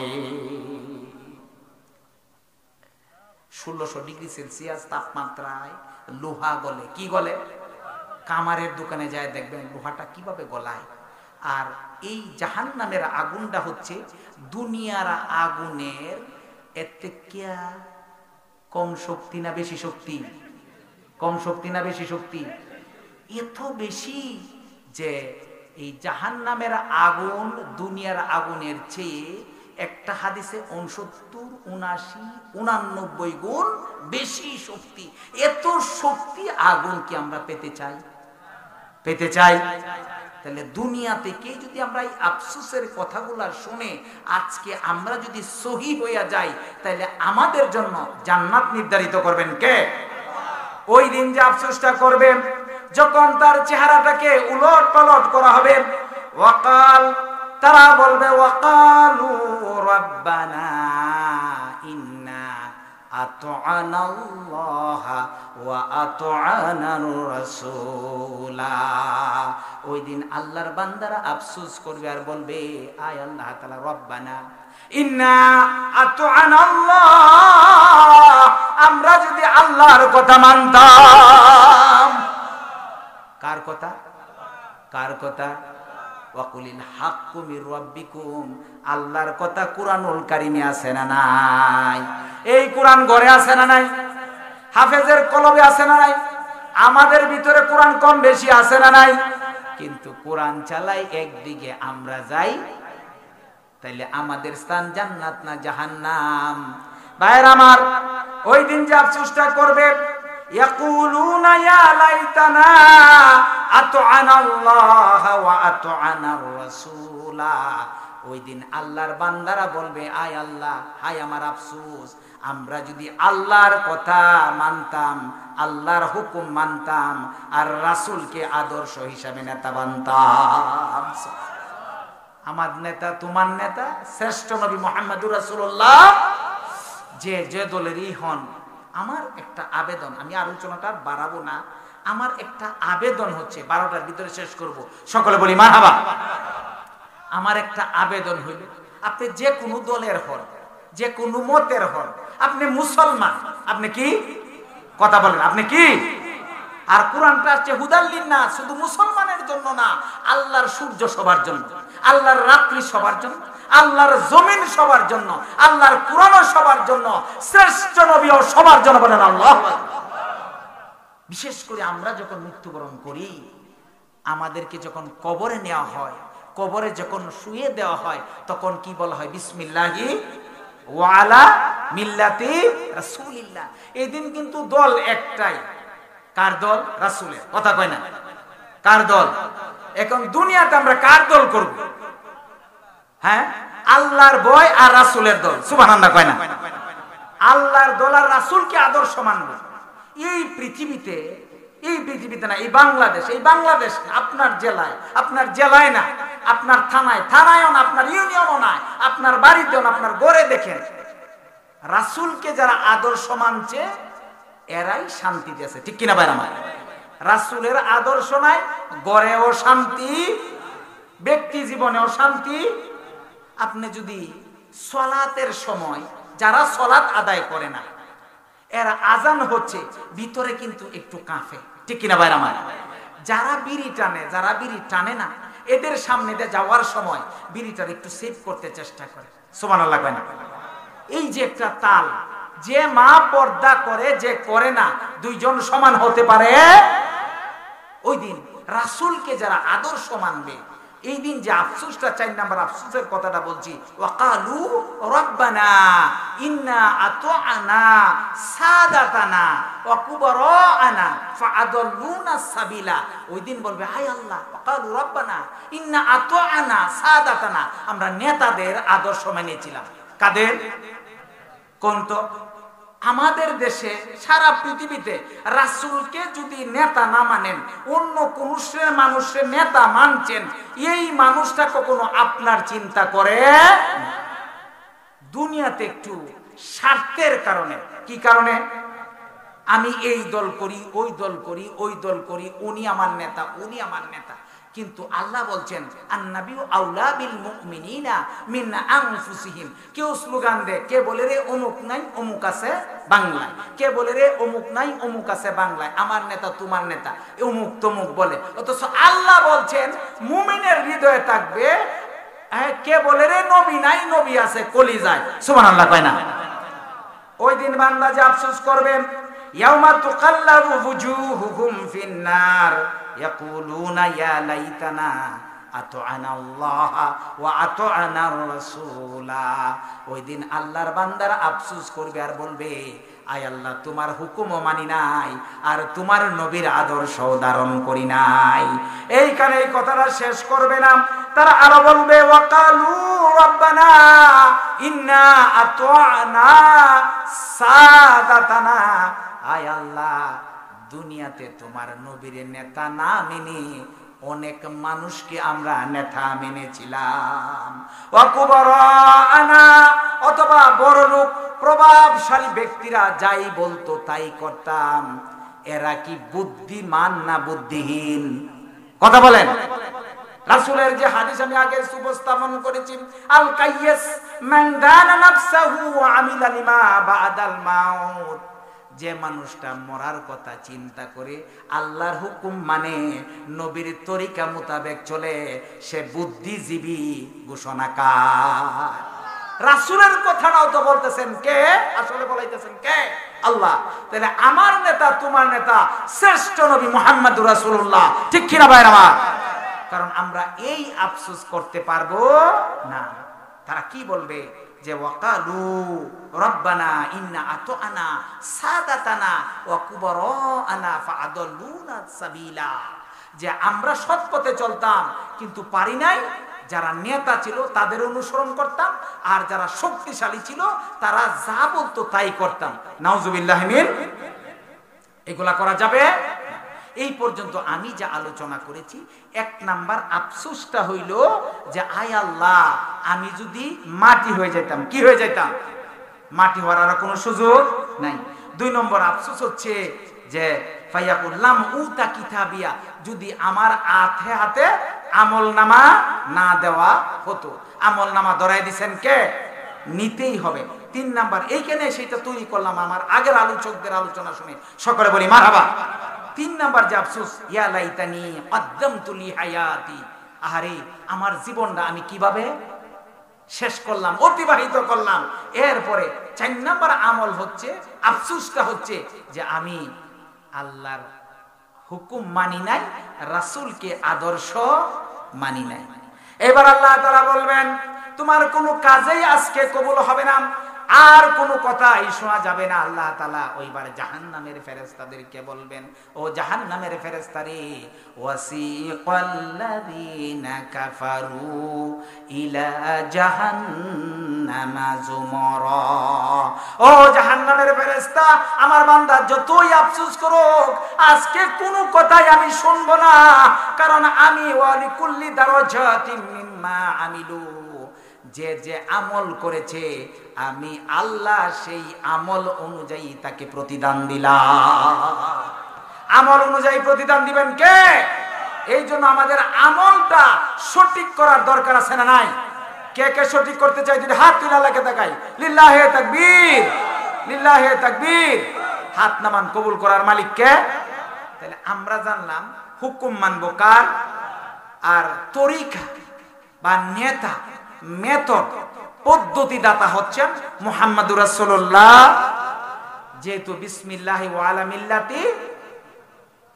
1600 ডিগ্রি সেলসিয়াস তাপমাত্রায় লোহা গলে। কি গলে? কামারের দোকানে যায় দেখবেন লোহাটা কিভাবে গলায়। আর এই জাহান্নামের আগুনটা হচ্ছে দুনিয়ার আগুনের এতে কিয়া কম শক্তি না বেশি শক্তি? কম শক্তি না বেশি শক্তি? এত বেশি যে এই জাহান্নামের আগুন দুনিয়ার আগুনের চেয়ে একটা হাদিসে 69, 79, 89 গুণ বেশি শক্তি। এত শক্তি আগুন কি আমরা পেতে চাই? পেতে চাই? তাহলে দুনিয়া থেকে যদি আমরা এই আফসোসের কথাগুলা শুনে আজকে আমরা যদি সহি হইয়া যাই, তাহলে আমাদের জন্য জান্নাত নির্ধারিত করবেন কে? ওই দিন যে আফসোসটা করবে, যখন তার চেহারাটাকে উলট পালট করা হবে, ওয়াকাল, তারা বলবে ওয়াকালু রাব্বানা ইন্না আতআনাল্লাহা ওয়া আতআনার রাসূলা। ওই দিন আল্লাহর বান্দারা আফসোস করবে আর বলবে, আয় আল্লাহ তাআলা, রব্বানা ইন্না আতআনাল্লাহ, আমরা যদি আল্লাহর কথা মানতাম। কার কথা? কার কথা? ওয়াকুলিল হাক্কু মির রাব্বিকুম, আল্লাহর কথা কুরআনুল কারীমে আছে না নাই? এই কুরআন ঘরে আছে না নাই? হাফেজের কলবে আছে না নাই? আমাদের ভিতরে কুরআন কম বেশি আছে না নাই? কিন্তু কুরআন চালাই একদিকে, আমরা যাই, তাইলে আমাদের স্থান জান্নাত না জাহান্নাম? ভাইরা আমার, ওই দিন যে আফসোসটা করবে, ইয়াকুলুনা ইয়া লাইতানা আতআনাল্লাহ ওয়া আতআনার রাসূলা। ওই দিন আল্লাহর বান্দারা বলবে, আয় আল্লাহ, হায় আমার আফসোস, আমরা যদি আল্লাহর কথা মানতাম, আল্লাহর হুকুম মানতাম, আর রাসূলকে আদর্শ হিসাবে নেতা বানতাম। আমার নেতা, তোমার নেতা, শ্রেষ্ঠ নবী মুহাম্মদুর রাসূলুল্লাহ যে যে দলেরই হন, আমার একটা আবেদন, আমি আলোচনাটা বাড়াবো না, আমার একটা আবেদন হচ্ছে, 12টার ভিতরে শেষ করব, সকলে বলি মারহাবা। আমার একটা আবেদন হইল, আপনি যে কোনো দলের হন, যে কোনো মতের হন, আপনি মুসলমান, আপনি কি কথা বলেন, আপনি কি? আর কোরআনটা হচ্ছে হুদাল্লিন না, শুধু মুসলমানের জন্য না, আল্লাহর সূর্য সবার জন্য, আল্লাহর রাত্রি সবার জন্য, আল্লাহর জমিন সবার জন্য, আল্লাহর কুরআনও সবার জন্য, শ্রেষ্ঠ নবীও সবার জন্য। বলেন আল্লাহু আকবার। বিশেষ করে আমরা যখন মৃত্যুবরণ করি, আমাদেরকে যখন কবরে নেওয়া হয়, কবরে যখন শুয়ে দেওয়া হয়, তখন কি বলা হয়? বিসমিল্লাহি ওয়া আলা মিল্লাতি রাসূলিল্লাহ। এই দিন কিন্তু দল একটাই। কার দল? রাসূলের। কথা কয় না? কার দল? এখন দুনিয়াতে আমরা কার দল করব? হ্যাঁ, আল্লাহর ভয় আর রাসূলের দল। সুবহানাল্লাহ কয় না? আল্লাহর দল আর রাসূলকে আদর্শ মানব। এই পৃথিবীতে না, এই বাংলাদেশ আপনার জেলায় না, আপনার থানায়ও না, আপনার ইউনিয়নও না, আপনার বাড়িতেও না, আপনার ঘরে দেখেন, রাসূলকে যারা আদর্শ মানছে এরাই শান্তিতে আছে। ঠিক কিনা ভাই আমার? রাসূলের আদর্শ নাই, ঘরেও শান্তি, ব্যক্তি জীবনেও শান্তি। আপনি যদি সলাতের সময় যারা সলাত আদায় করে না, এরা আজান হচ্ছে, ভিতরে কিন্তু একটু কাঁপে। ঠিক কিনা ভাই আমার? যারা বিড়ি টানে না, এদের সামনে দিয়ে যাওয়ার সময় বিড়িটার একটু সেভ করতে চেষ্টা করে। সুবহানাল্লাহ কয় না? এই যে একটা তাল, যে মা পর্দা করে, যে করে না, দুইজন সমান হতে পারে? ওই দিন রাসূলকে যারা আদর্শ মানবে, এই দিন যে আফসোসটা, 4 নাম্বার আফসোসের কথাটা বলছি, ওয়াকালু রাব্বানা ইন্না আতআনা সাদাতানা ওয়া কুবরাআনা ফাআদাল্লুনা সাবিলা। ওই দিন বলবে, হায় আল্লাহ, ওয়াকালু রাব্বানা ইন্না আতআনা সাদাতানা, আমরা নেতাদের আদর্শ মেনেছিলাম। কাদের? কোন তো? আমাদের দেশে, সারা পৃথিবীতে রাসূলকে যদি নেতা না মানেন, অন্য কোন মানুষের নেতা মানছেন, এই মানুষটা কখনো আপনার চিন্তা করে? দুনিয়াতে একটু স্বার্থের কারণে, কি কারণে? আমি এই দল করি, ওই দল করি, ওই দল করি, উনি আমার নেতা, উনি আমার নেতা। কিন্তু আল্লাহ বলছেন, আন-নাবিয়্যু আউলা বিল মুমিনিনা মিন আনফুসিহিম। কেউ স্লোগান দেয়, কে বলে রে অমুক নাই অমুক আছে বাংলায়, কে বলে রে অমুক নাই অমুক আছে বাংলায়, আমার নেতা তোমার নেতা অমুক তমুক বলে। অথচ আল্লাহ বলছেন মুমিনের হৃদয়ে থাকবে, কে বলে রে নবী নাই নবী আছে কলিজায়। সুবহানাল্লাহ কয় না? ওই দিন বান্দা যে আফসোস করবে, ইয়াউমা তুকাল্লাবু ওয়ুজুহুহুম ফিন্নার ইয়াকুলুনা ইয়া লাইতানা আতআনা আল্লাহ ওয়া আতআনা রাসূলা। ওই দিন আল্লাহর বান্দারা আফসোস করবে আর বলবে, আয় আল্লাহ, তোমার হুকুমও মানি নাই আর তোমার নবীর আদর্শ ধারণ করি নাই। এইখানে এই কথাটা শেষ করবে না, তারা আরো বলবে, ওয়াকালু রাব্বানা ইন্না আতআনা সাদাতানা। আয় আল্লাহ, দুনিয়াতে তোমার নবীর নেতা না মেনে অনেক মানুষকে আমরা নেতা মেনেছিলাম। ওয়াকুবরানা, অথবা বড় লোক প্রভাবশালী ব্যক্তিরা যাই বলতো তাই করতাম। এরা কি বুদ্ধিমান না বুদ্ধিহীন? কথা বলেন। রাসূলের যে হাদিস আমি আগে উপস্থাপন করেছি, আল কাইয়াস মান দানা নাফসাহু ওয়া আমিলা লিমা বাদাল মাউত, যে মানুষটা মরার কথা চিন্তা করে আল্লাহর হুকুম মানে নবীর তরিকা মোতাবেক চলে, সে বুদ্ধিজীবী ঘোষণাকার। রাসূলের কথাটাও তো বলতেছেন কে? আসলে বলাইতেছেন কে? আল্লাহ। তাহলে আমার নেতা, তোমার নেতা শ্রেষ্ঠ নবী মুহাম্মদুর রাসূলুল্লাহ, ঠিক কিনা ভাইরা আমার? কারণ আমরা এই আফসোস করতে পারবো না। তারা কি বলবে যে ওয়াকালু রব্বানা ইন্না আতআনা সাদাতানা ওয়া কুবরানা ফাআদাল্লুনা সাবিলা, যে আমরা সৎ পথে চলতাম কিন্তু পারি নাই, যারা নেতা ছিল তাদের অনুসরণ করতাম, আর যারা শক্তিশালী ছিল তারা যা বলতো তাই করতাম। নাউজুবিল্লাহ মিন। এগুলা করা যাবে? এই পর্যন্ত আমি যা আলোচনা করেছি, এক নাম্বার আফসোসটা হইল যে আয় আল্লাহ, আমি যদি মাটি হয়ে যেতাম। কি হয়ে যেতাম? মাটি হওয়ার আর কোনো সুযোগ নাই। 2 নম্বর আফসোস হচ্ছে যে ফায়াকুল্লাম উতা কিতাবিয়া, যদি আমার হাতে হাতে আমল নামা না দেওয়া হতো। আমল নামা ধরাই দিছেন কে? নিতেই হবে। 3 নাম্বার, এইখানে সেটা তৈরি করলাম আমার আগের আলোচকদের আলোচনা শুনে, সকলে বলি মারহাবা। 3 নাম্বার যে আফসোস, ইয়া লাইতানি কদ্দামতু লি হায়াতি, আরে আমার জীবনটা আমি কিভাবে শেষ করলাম, অতিবাহিত করলাম। এরপরে 4 নাম্বার আমল হচ্ছে, আফসোসটা হচ্ছে যে আমি আল্লাহর হুকুম মানি নাই, রাসূলকে আদর্শ মানি নাই। এবার আল্লাহ তাআলা বলবেন, তোমার কোনো কাজেই আজকে কবুল হবে না, আর কোনো কথাই শোনা যাবে না। আল্লাহ তাআলা ওইবার জাহান্নামের ফেরেশতাদেরকে বলবেন, ও জাহান্নামের ফেরেশতারে, ওয়াসিকাল্লাযীনা কাফারু ইলা জাহান্নামা যুমারা। ও জাহান্নামের ফেরেশতা, আমার বান্দা যতই আফসোস করুক, আজকে কোনো কথাই আমি শুনবো না, কারণ আমি ওয়ালিকুল্লি দারাজাতিম মিম্মা আমিলু, যে যে আমল করেছে আমি আল্লাহ সেই আমল অনুযায়ী তাকে প্রতিদান দিলাম। আমল অনুযায়ী প্রতিদান দিবেন কে? এই জন্য আমাদের আমলটা সঠিক করার দরকার আছে না নাই? কে কে সঠিক করতে চাই? যদি হাত তুলে আল্লাহকে তাকাই, লিল্লাহে তাকবীর, লিল্লাহে তাকবীর। হাত নামান, কবুল করার মালিক কে? তাহলে আমরা জানলাম হুকুম মানবো কার, আর তরিকা বা নেতা, মেথড, পদ্ধতি দাতা হচ্ছেন মুহাম্মদুর রাসূলুল্লাহ। যেহেতু বিসমিল্লাহি ওয়া আলা মিল্লাতি,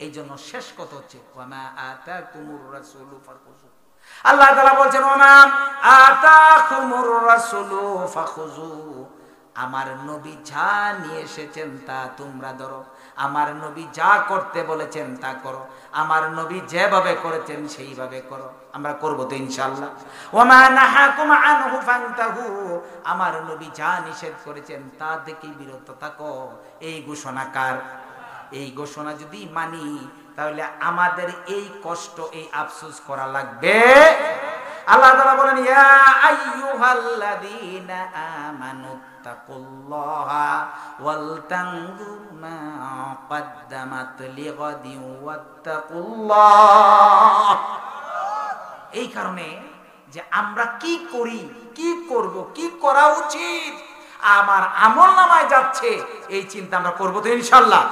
এই জন্য শেষ কথা হচ্ছে ওয়ামা আতাকুমুর রাসূলু ফাখুযু। আল্লাহ তাআলা বলছেন ওয়ামা আতাকুমুর রাসূলু ফাখুযু, আমার নবী যা নিয়ে এসেছেন তা তোমরা ধরো, আমার নবী যা করতে বলেছেন তা করো, আমার নবী যেভাবে করেছেন সেইভাবে করো। আমরা করব তো ইনশাআল্লাহ। ওয়ামা নাহাকুম আনহু ফান্তাহু, আমার নবী যা নিষেধ করেছেন তা থেকে বিরত থাকো। এই ঘোষণা কার? এই ঘোষণা যদি মানি তাহলে আমাদের এই কষ্ট, এই আফসোস করা লাগবে। আল্লাহ তাআলা বলেন, ইয়া আইয়ুহাল্লাযীনা আমানু তাকুল্লাহা ওয়াল তানজুর মা কদ্দামাত লিগাদিন ওয়াত্তাকুল্লাহ। এই কারণে যে আমরা কি করি, কি করব, কি করা উচিত, আমার আমলনামায় যাচ্ছে, এই চিন্তা আমরা করব তো ইনশাআল্লাহ।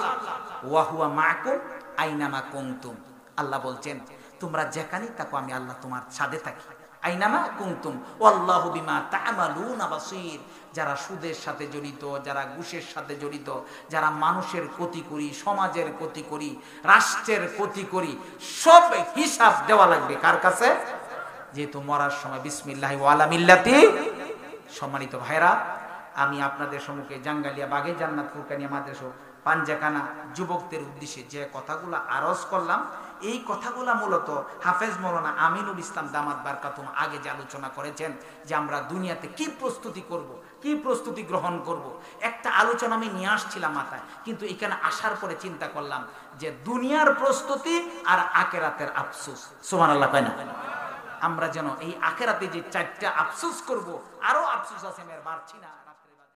ওয়া হুয়া মাকুম আইনামা কুনতুম, আল্লাহ বলছেন তোমরা যেখানেই থাকো আমি আল্লাহ তোমার সাথে থাকি। আইনামা কুনতুম ওয়াল্লাহু বিমা তা'মালুনা বাসীর। যারা সুদের সাথে জড়িত, যারা ঘুষের সাথে জড়িত, যারা মানুষের ক্ষতি করি, সমাজের ক্ষতি করি, রাষ্ট্রের ক্ষতি করি, সব হিসাব দেওয়া লাগবে কার কাছে? যেহেতু মরার সময় বিসমিল্লাহি ওয়া আলা মিল্লাতি। সম্মানিত ভাইরা, আমি আপনাদের সম্মুখে জাঙ্গালিয়া বাগে জান্নাত ফুরকানিয়া মাদ্রাসা পাঞ্জাকানা যুবকদের উদ্দেশ্যে যে কথাগুলো আরজ করলাম, এই কথাগুলো মূলত হাফেজ মৌলানা আমিনুল ইসলাম দামাত বারকাতুম আগে যে আলোচনা করেছেন যে আমরা দুনিয়াতে কি প্রস্তুতি করব, কি প্রস্তুতি গ্রহণ করব, একটা আলোচনা আমি নিয়ে আসছিলাম মাথায়, কিন্তু এখানে আসার পরে চিন্তা করলাম যে দুনিয়ার প্রস্তুতি আর আখিরাতের আফসোস। সুবহানাল্লাহ, তাই না? আমরা যেন এই আখিরাতে যে 4টা আফসোস করব, আরো আফসোস আছে, আমি আর পারছি না।